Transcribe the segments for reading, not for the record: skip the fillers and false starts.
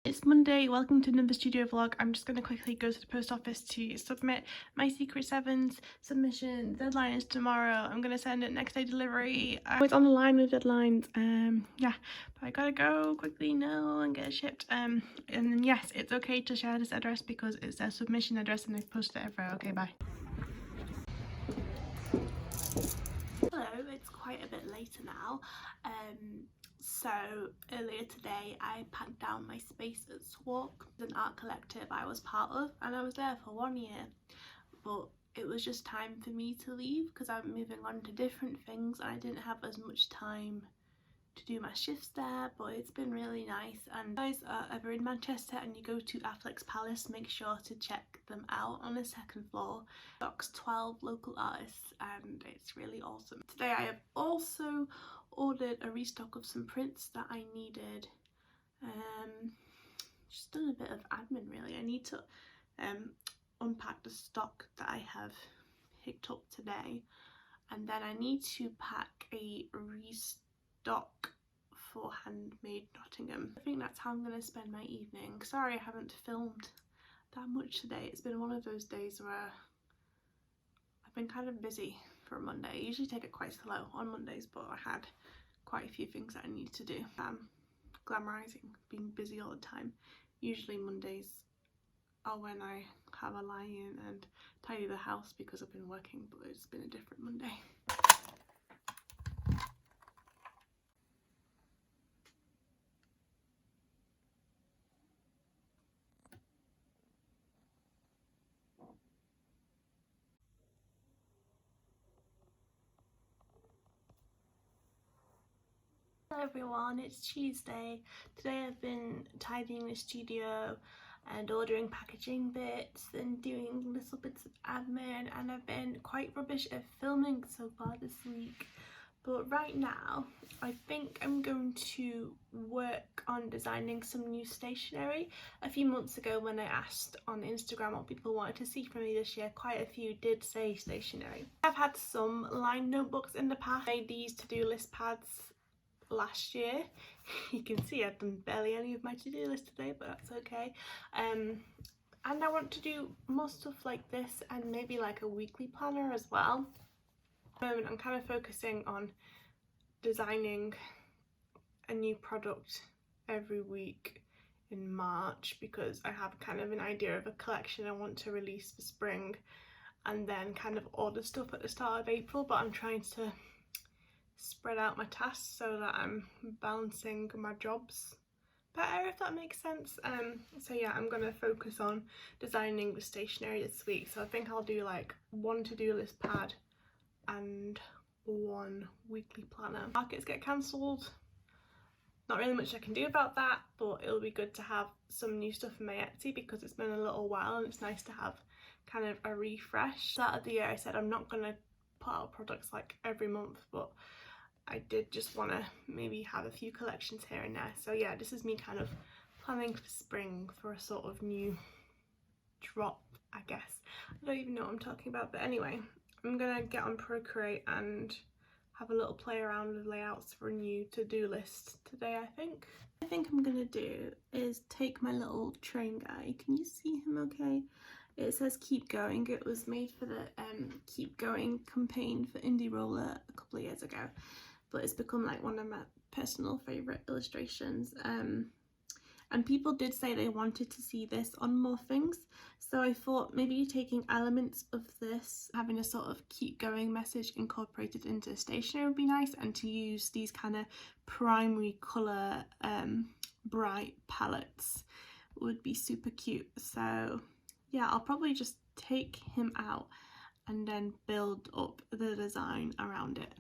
It's Monday, welcome to another studio vlog. I'm just going to quickly go to the post office to submit my Secret 7's submission. Deadline is tomorrow. I'm going to send it next day delivery. It's on the line with deadlines. Yeah, but I gotta go quickly now and get it shipped. And then yes, it's okay to share this address because it's their submission address and they've posted it everywhere. Okay, bye. Hello, it's quite a bit later now. So earlier today I packed down my space at Soph, an art collective I was part of, and I was there for 1 year, but it was just time for me to leave because I'm moving on to different things and I didn't have as much time to do my shifts there. But it's been really nice, and if you guys are ever in Manchester and you go to Affleck's Palace, make sure to check them out on the second floor. Stocks 12 local artists and it's really awesome. Today I have also ordered a restock of some prints that I needed. Just done a bit of admin really. I need to unpack the stock that I have picked up today, and then I need to pack a restock for Handmade Nottingham. I think that's how I'm going to spend my evening. Sorry I haven't filmed that much today. It's been one of those days where I've been kind of busy for a Monday. I usually take it quite slow on Mondays, but I had quite a few things that I need to do. Glamorizing being busy all the time. Usually Mondays are when I have a lie-in and tidy the house because I've been working, but it's been a different Monday. Hello everyone, it's Tuesday. Today I've been tidying the studio and ordering packaging bits and doing little bits of admin, and I've been quite rubbish at filming so far this week. But right now I think I'm going to work on designing some new stationery. A few months ago when I asked on Instagram what people wanted to see from me this year, quite a few did say stationery. I've had some lined notebooks in the past. I made these to-do list pads last year. You can see I've done barely any of my to-do list today, but that's okay. And I want to do more stuff like this and maybe like a weekly planner as well. At the moment I'm kind of focusing on designing a new product every week in March because I have kind of an idea of a collection I want to release for spring, and then kind of order stuff at the start of April. But I'm trying to spread out my tasks so that I'm balancing my jobs better, if that makes sense. So yeah, I'm gonna focus on designing the stationery this week. So I think I'll do like one to-do list pad and one weekly planner. Markets get cancelled, not really much I can do about that, but it'll be good to have some new stuff in my Etsy because it's been a little while and it's nice to have kind of a refresh. Start of the year I said I'm not gonna put out products like every month, but I did just want to maybe have a few collections here and there. So yeah, this is me kind of planning for spring for a sort of new drop, I guess. I don't even know what I'm talking about, but anyway, I'm gonna get on Procreate and have a little play around with layouts for a new to-do list today. I think I'm gonna do is take my little train guy. Can you see him okay? It says Keep Going. It was made for the Keep Going campaign for Indie Roller a couple of years ago, but it's become like one of my personal favourite illustrations. And people did say they wanted to see this on more things, so I thought maybe taking elements of this, having a sort of keep going message incorporated into stationery would be nice, and to use these kind of primary colour bright palettes would be super cute. So yeah, I'll probably just take him out and then build up the design around it.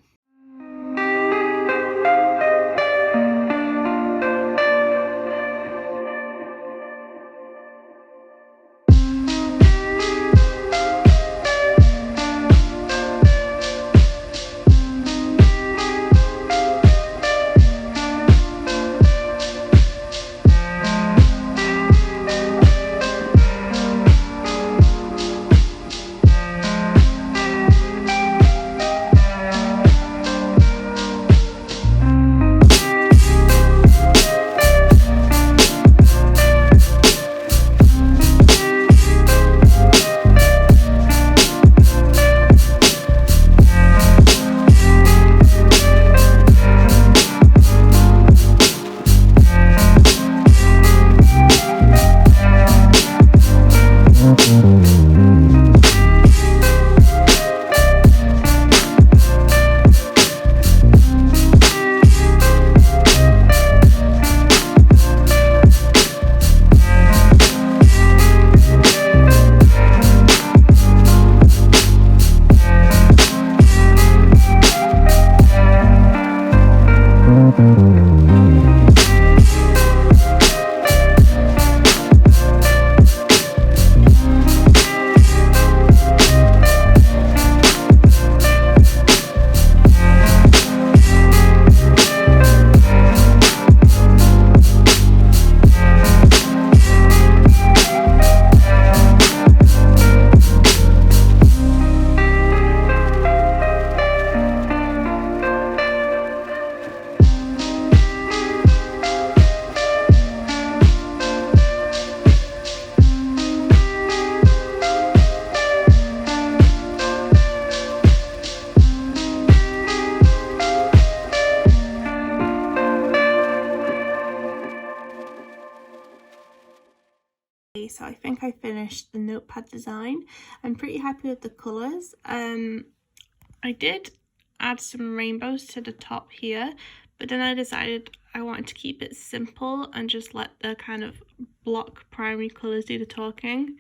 Wednesday, so I think I finished the notepad design. I'm pretty happy with the colours. I did add some rainbows to the top here, but then I decided I wanted to keep it simple and just let the kind of block primary colours do the talking.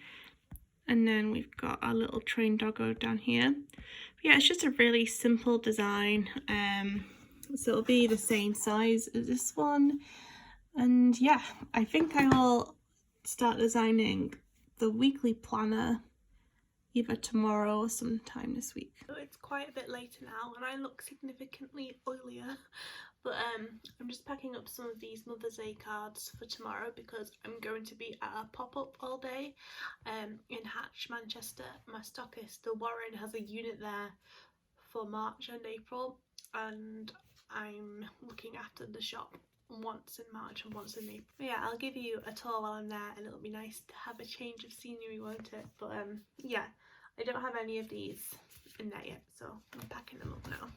And then we've got our little train doggo down here. But yeah, it's just a really simple design. So it'll be the same size as this one. And yeah, I think I will start designing the weekly planner either tomorrow or sometime this week. So it's quite a bit later now and I look significantly oilier, but I'm just packing up some of these Mother's Day cards for tomorrow because I'm going to be at a pop-up all day in Hatch, Manchester. My stockist, the Warren, has a unit there for March and April, and I'm looking after the shop once in March and once in April. But yeah, I'll give you a tour while I'm there and it'll be nice to have a change of scenery, won't it? But yeah, I don't have any of these in there yet, so I'm packing them up now.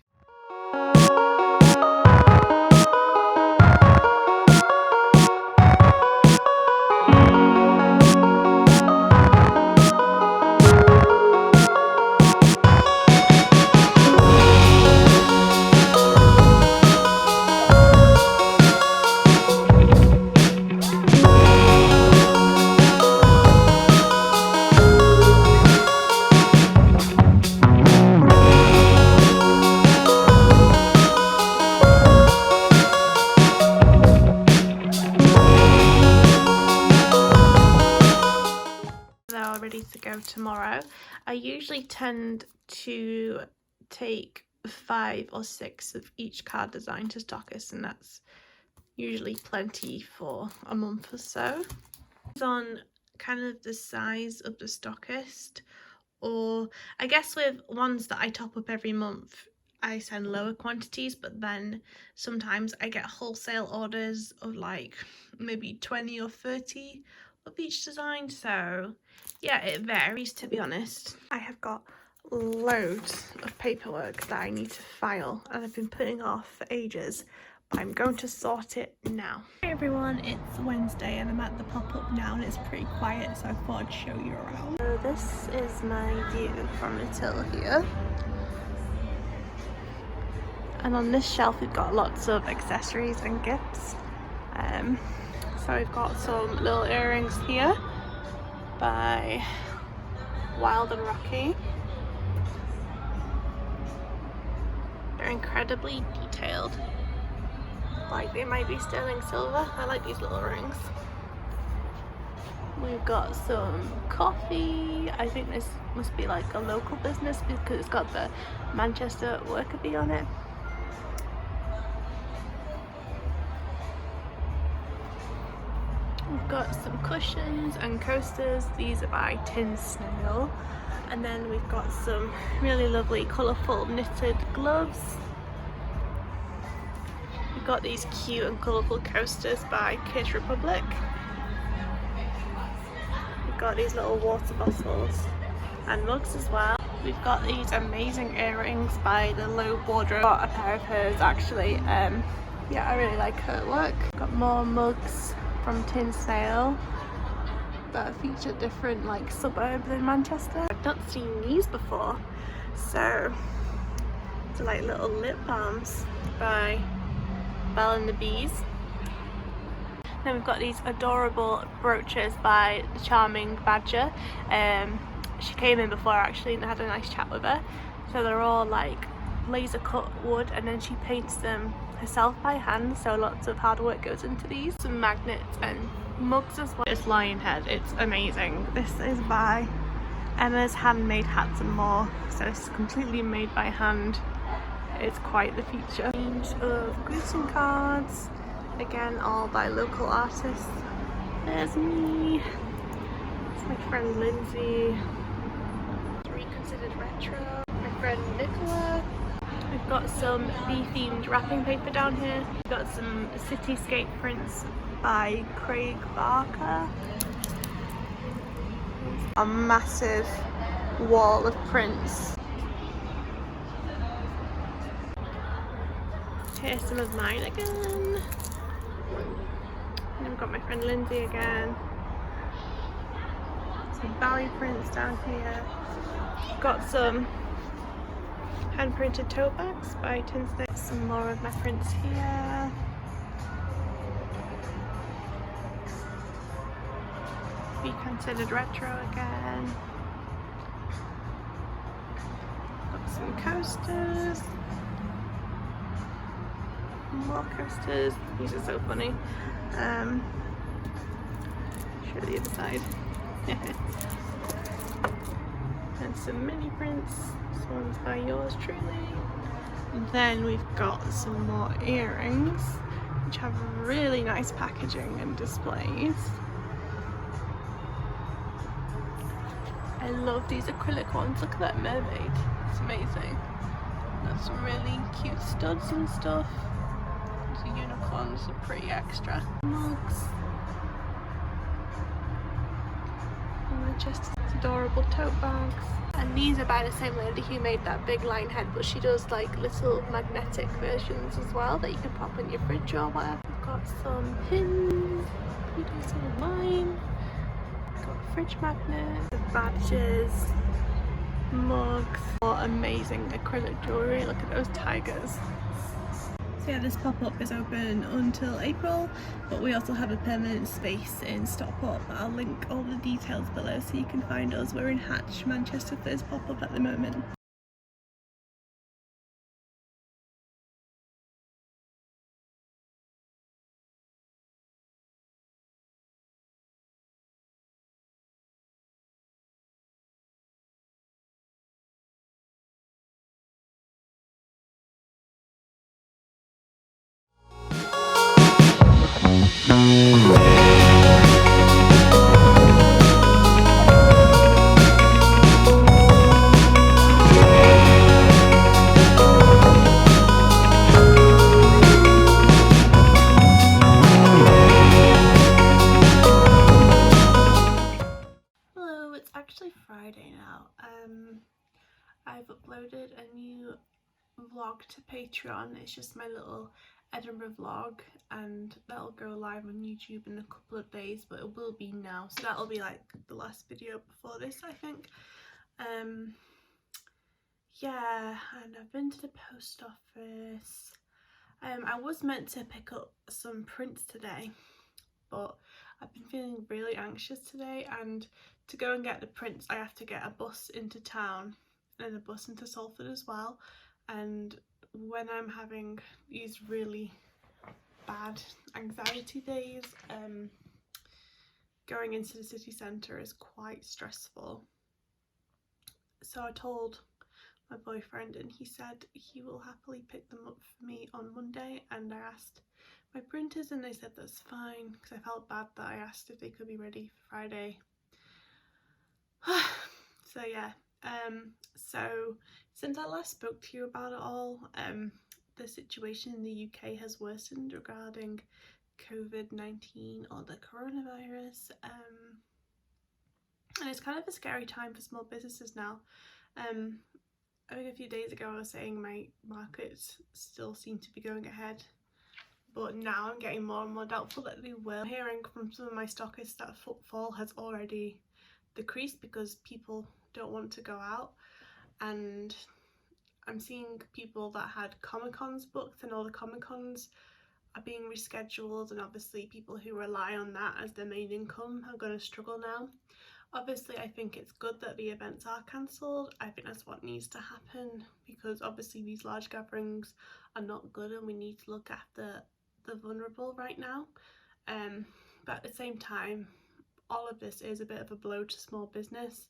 Ready to go tomorrow. I usually tend to take 5 or 6 of each card design to stockist, and that's usually plenty for a month or so. It's on kind of the size of the stockist, or I guess with ones that I top up every month I send lower quantities, but then sometimes I get wholesale orders of like maybe 20 or 30 of each design, so yeah, it varies, to be honest. I have got loads of paperwork that I need to file and I've been putting off for ages, but I'm going to sort it now. Hey everyone, it's Wednesday and I'm at the pop-up now and it's pretty quiet, so I thought I'd show you around. So this is my view from the till here. And on this shelf we've got lots of accessories and gifts. So we've got some little earrings here by Wild and Rocky. They're incredibly detailed, like they might be sterling silver. I like these little rings. We've got some coffee. I think this must be like a local business because it's got the Manchester worker bee on it. We've got some cushions and coasters. These are by Tin Snail. And then we've got some really lovely colourful knitted gloves. We've got these cute and colourful coasters by Kids Republic. We've got these little water bottles and mugs as well. We've got these amazing earrings by the Low Wardrobe. Got a pair of hers actually. Yeah, I really like her work. Got more mugs from Tin Snail that feature different like suburbs in Manchester. I've not seen these before, so they're like little lip balms by Belle and the Bees. Then we've got these adorable brooches by the Charming Badger. She came in before actually and I had a nice chat with her. So they're all like laser cut wood and then she paints them herself by hand, so lots of hard work goes into these. Some magnets and mugs as well. It's lion head, it's amazing. This is by Emma's Handmade Hats and More, so it's completely made by hand. It's quite the feature. Range of greeting cards, again all by local artists. There's me, it's my friend Lindsay. Reconsidered retro, my friend Nicola. We've got some bee-themed wrapping paper down here. We've got some cityscape prints by Craig Barker. A massive wall of prints. Here's some of mine again. And then we've got my friend Lindsay again. some Bowie prints down here. Got some hand printed tote bags by Tinsnake. Some more of my prints here. Be considered retro again. Got some coasters. More coasters. These are so funny. Show the other side. And some mini prints. This one's by yours truly. And then we've got some more earrings, which have really nice packaging and displays. I love these acrylic ones. Look at that mermaid. It's amazing. Got some really cute studs and stuff. The unicorns are pretty extra. Mugs. And just adorable tote bags. And these are by the same lady who made that big line head, but she does like little magnetic versions as well that you can pop in your fridge or whatever. I've got some pins. You do some of mine. Got fridge magnets, badges, mugs, more amazing acrylic jewellery. Look at those tigers. So yeah, this pop-up is open until April, but we also have a permanent space in Stockport. I'll link all the details below so you can find us. We're in Hatch, Manchester for this pop-up at the moment. Friday now. I've uploaded a new vlog to Patreon. It's just my little Edinburgh vlog, and that'll go live on YouTube in a couple of days, but it will be now, so that'll be like the last video before this, I think. Yeah, and I've been to the post office. I was meant to pick up some prints today, but I've been feeling really anxious today, and to go and get the prints I have to get a bus into town and a bus into Salford as well. And when I'm having these really bad anxiety days, going into the city centre is quite stressful. So I told my boyfriend, and he said he will happily pick them up for me on Monday, and I asked my printers and they said that's fine, because I felt bad that I asked if they could be ready for Friday. So yeah, so since I last spoke to you about it all, the situation in the UK has worsened regarding COVID-19 or the coronavirus, and it's kind of a scary time for small businesses now. I think a few days ago I was saying my markets still seem to be going ahead, but now I'm getting more and more doubtful that they will. I'm hearing from some of my stockists that footfall has already decreased because people don't want to go out, and I'm seeing people that had Comic-Cons booked and all the Comic-Cons are being rescheduled, and obviously people who rely on that as their main income are going to struggle now. Obviously I think it's good that the events are cancelled. I think that's what needs to happen, because obviously these large gatherings are not good and we need to look after the vulnerable right now. But at the same time, all of this is a bit of a blow to small business.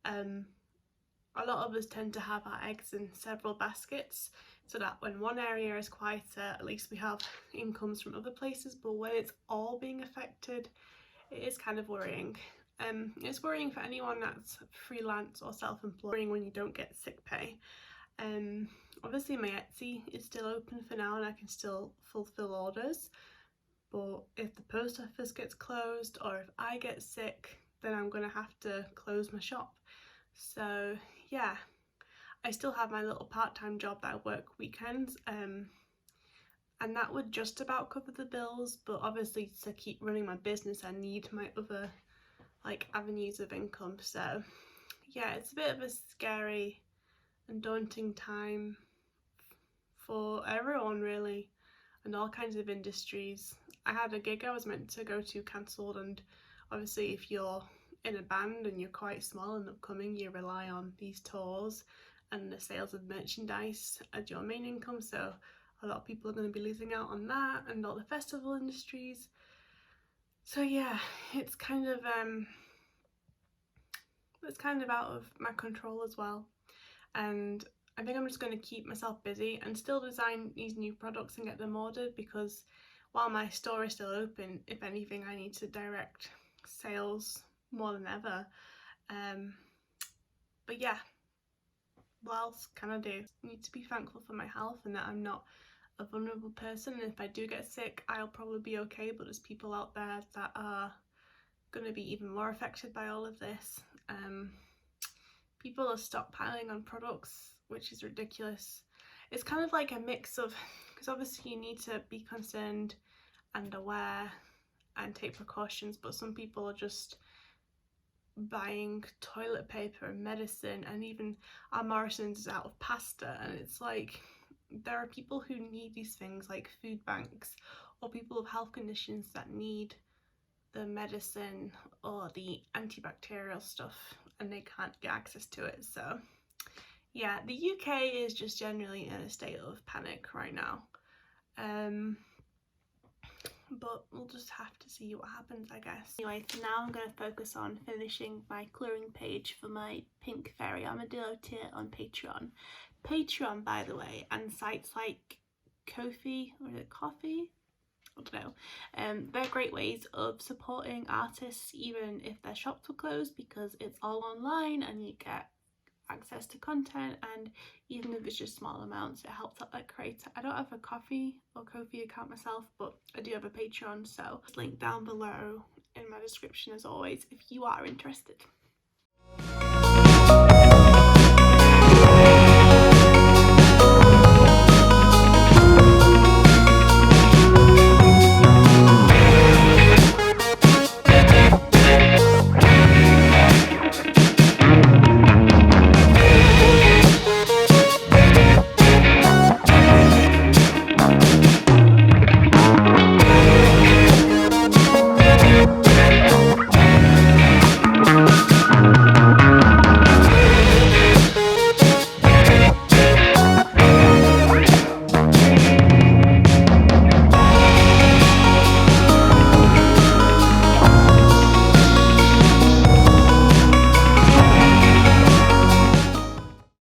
A lot of us tend to have our eggs in several baskets, so that when one area is quieter, at least we have incomes from other places. But when it's all being affected, it is kind of worrying. It's worrying for anyone that's freelance or self-employed when you don't get sick pay. Obviously my Etsy is still open for now and I can still fulfill orders, but if the post office gets closed or if I get sick, then I'm gonna have to close my shop. So yeah, I still have my little part-time job that I work weekends, and that would just about cover the bills, but obviously to keep running my business I need my other like avenues of income. So yeah, it's a bit of a scary and daunting time for everyone really, and all kinds of industries. I had a gig I was meant to go to cancelled, and obviously if you're in a band and you're quite small and upcoming, you rely on these tours and the sales of merchandise as your main income, so a lot of people are going to be losing out on that, and all the festival industries. So yeah, it's kind of out of my control as well, and I think I'm just going to keep myself busy and still design these new products and get them ordered, because while my store is still open, if anything, I need to direct sales more than ever. But yeah, what else can I do? I need to be thankful for my health and that I'm not a vulnerable person, and if I do get sick, I'll probably be okay, but there's people out there that are going to be even more affected by all of this. People are stockpiling on products, which is ridiculous. It's kind of like a mix of, because obviously you need to be concerned and aware and take precautions, but some people are just buying toilet paper and medicine, and even our Morrison's is out of pasta, and it's like there are people who need these things like food banks, or people with health conditions that need the medicine or the antibacterial stuff and they can't get access to it. So yeah, the UK is just generally in a state of panic right now, but we'll just have to see what happens, I guess. Anyway, for now I'm going to focus on finishing my coloring page for my Pink Fairy Armadillo tier on Patreon. Patreon, by the way, and sites like Ko-fi, or is it Coffee? I don't know. They're great ways of supporting artists even if their shops were closed, because it's all online and you get access to content, and even if it's just small amounts, it helps out that creator. I don't have a Ko-fi account myself, but I do have a Patreon, so link down below in my description as always if you are interested.